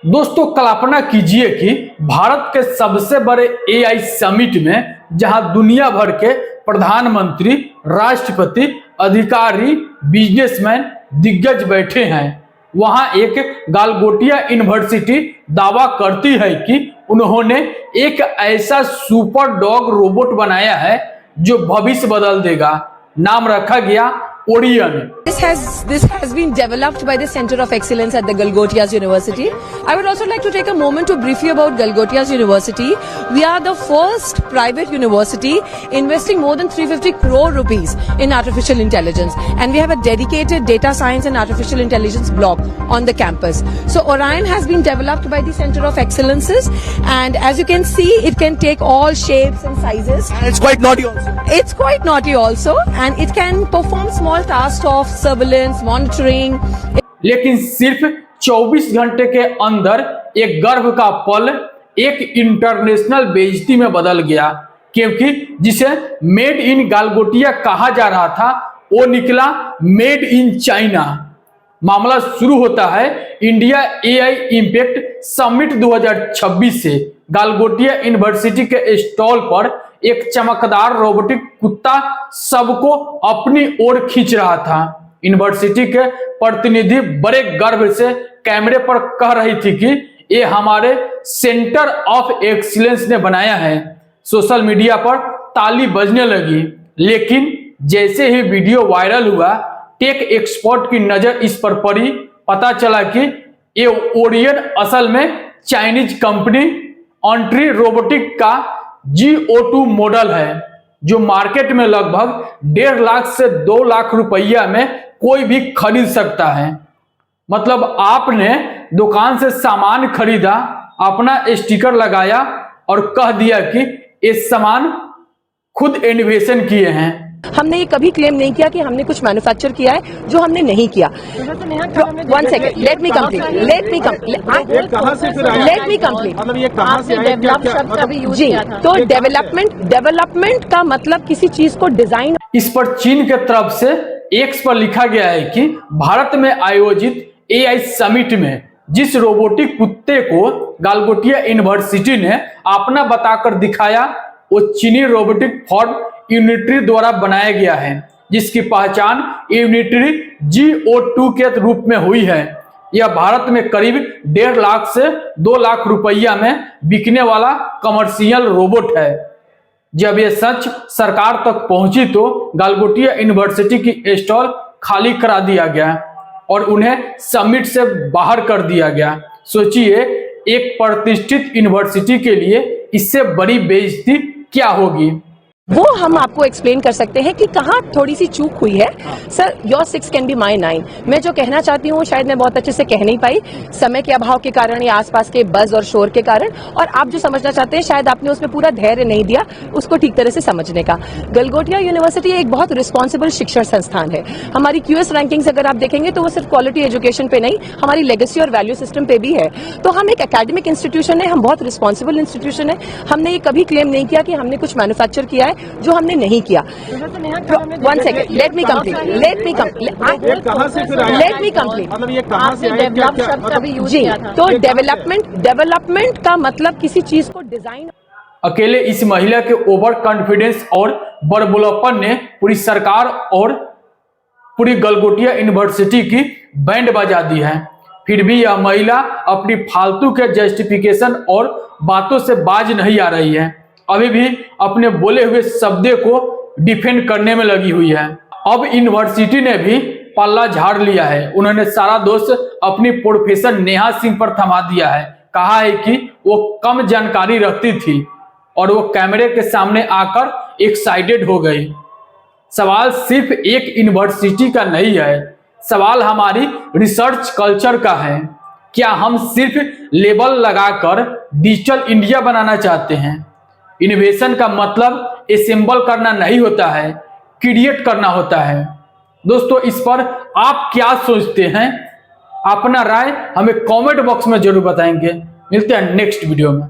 दोस्तों कल्पना कीजिए कि भारत के सबसे बड़े एआई समिट में जहां दुनिया भर के प्रधानमंत्री, राष्ट्रपति, अधिकारी, बिजनेसमैन, दिग्गज बैठे हैं, वहां एक गालगोटिया यूनिवर्सिटी दावा करती है कि उन्होंने एक ऐसा सुपर डॉग रोबोट बनाया है जो भविष्य बदल देगा। नाम रखा गया Orion. This has been developed by the Center of Excellence at the Galgotias University. I would also like to take a moment to brief you about Galgotias University. We are the first private university investing more than 350 crore rupees in artificial intelligence, and we have a dedicated data science and artificial intelligence block on the campus. So Orion has been developed by the Center of Excellences, and as you can see, it can take all shapes and sizes. And it's quite naughty also. It's quite naughty also, and it can perform small tasks of surveillance, monitoring. लेकिन सिर्फ 24 घंटे के अंदर एक गर्भ का पल एक इंटरनेशनल बेइज्जती में बदल गया, क्योंकि जिसे मेड इन गालगोटिया कहा जा रहा था वो निकला मेड इन चाइना। मामला शुरू होता है इंडिया एआई इंपैक्ट समिट 2026 से। गालगोटिया यूनिवर्सिटी के स्टॉल पर एक चमकदार रोबोटिक कुत्ता सबको अपनी ओर खींच रहा था। यूनिवर्सिटी के प्रतिनिधि बड़े गर्व से कैमरे पर कह रही थी कि ये हमारे सेंटर ऑफ एक्सीलेंस ने बनाया है। सोशल मीडिया पर ताली बजने लगी, लेकिन जैसे ही वीडियो वायरल हुआ, टेक एक्सपर्ट की नजर इस पर पड़ी। पता चला कि ये ओरियन असल में चाइनीज कंपनी ऑन्ट्री रोबोटिक का GO2 मॉडल है, जो मार्केट में लगभग 1.5 लाख से 2 लाख रुपया में कोई भी खरीद सकता है। मतलब आपने दुकान से सामान खरीदा, अपना स्टिकर लगाया और कह दिया कि ये सामान खुद इनोवेशन किए हैं। हमने ये कभी क्लेम नहीं किया कि हमने कुछ मैन्युफैक्चर किया है जो हमने नहीं किया। One second, let me complete. मतलब ये कहाँ से डेवलप शब्द अभी यूज किया था। तो डेवलपमेंट का मतलब किसी चीज को डिजाइन। इस पर चीन के तरफ से एक्स पर लिखा गया है कि भारत में आयोजित एआई समिट में जिस रोबोटिक कुत्ते को गालगोटिया यूनिवर्सिटी ने अपना बताकर दिखाया, वो चीनी रोबोटिक फॉर्म यूनिट्री द्वारा बनाया गया है, जिसकी पहचान यूनिट्री GO2 के रूप में हुई है। यह भारत में करीब 1.5 लाख से 2 लाख रुपया में बिकने वाला कमर्शियल रोबोट है। जब यह सच सरकार तक पहुंची तो गालगोटिया यूनिवर्सिटी की स्टॉल खाली करा दिया गया और उन्हें समिट से बाहर कर दिया गया। सोचिए, एक प्रतिष्ठित यूनिवर्सिटी के लिए इससे बड़ी बेइज्जती क्या होगी। वो हम आपको एक्सप्लेन कर सकते हैं कि कहाँ थोड़ी सी चूक हुई है। Sir, your 6 can be my 9। मैं जो कहना चाहती हूँ शायद मैं बहुत अच्छे से कह नहीं पाई, समय के अभाव के कारण या आसपास के बज और शोर के कारण, और आप जो समझना चाहते हैं शायद आपने उसमें पूरा धैर्य नहीं दिया उसको ठीक तरह से समझने का। गलगोटिया यूनिवर्सिटी एक बहुत रिस्पॉन्सिबल शिक्षण संस्थान है। हमारी QS रैंकिंग्स अगर आप देखेंगे तो वो सिर्फ क्वालिटी एजुकेशन पे नहीं, हमारी लेगेसी और वैल्यू सिस्टम पे भी है। तो हम एक एकेडमिक इंस्टीट्यूशन है, हम बहुत रिस्पॉन्सिबल इंस्टीट्यूशन है। हमने ये कभी क्लेम नहीं किया कि हमने कुछ मैन्युफैक्चर किया है जो हमने नहीं किया। One second, let me complete. मतलब ये कहाँ से डेवलप शब्द अभी यूज किया था। तो डेवलपमेंट का मतलब किसी चीज को डिजाइन। अकेले इस महिला के ओवर कॉन्फिडेंस और बड़बोलापन ने पूरी सरकार और पूरी गालगोटिया यूनिवर्सिटी की बैंड बजा दी है। फिर भी यह महिला अपनी फालतू के जस्टिफिकेशन और बातों से बाज नहीं आ रही है। अभी भी अपने बोले हुए शब्दों को डिफेंड करने में लगी हुई है। अब यूनिवर्सिटी ने भी पल्ला झाड़ लिया है। उन्होंने सारा दोष अपनी प्रोफेसर नेहा सिंह पर थमा दिया है। कहा है कि वो कम जानकारी रखती थी और वो कैमरे के सामने आकर एक्साइटेड हो गई। सवाल सिर्फ एक यूनिवर्सिटी का नहीं है, सवाल हमारी रिसर्च कल्चर का है। क्या हम सिर्फ लेबल लगाकर डिजिटल इंडिया बनाना चाहते हैं? इनोवेशन का मतलब असेंबल करना नहीं होता है, क्रिएट करना होता है। दोस्तों, इस पर आप क्या सोचते हैं? अपना राय हमें कमेंट बॉक्स में जरूर बताएंगे। मिलते हैं नेक्स्ट वीडियो में।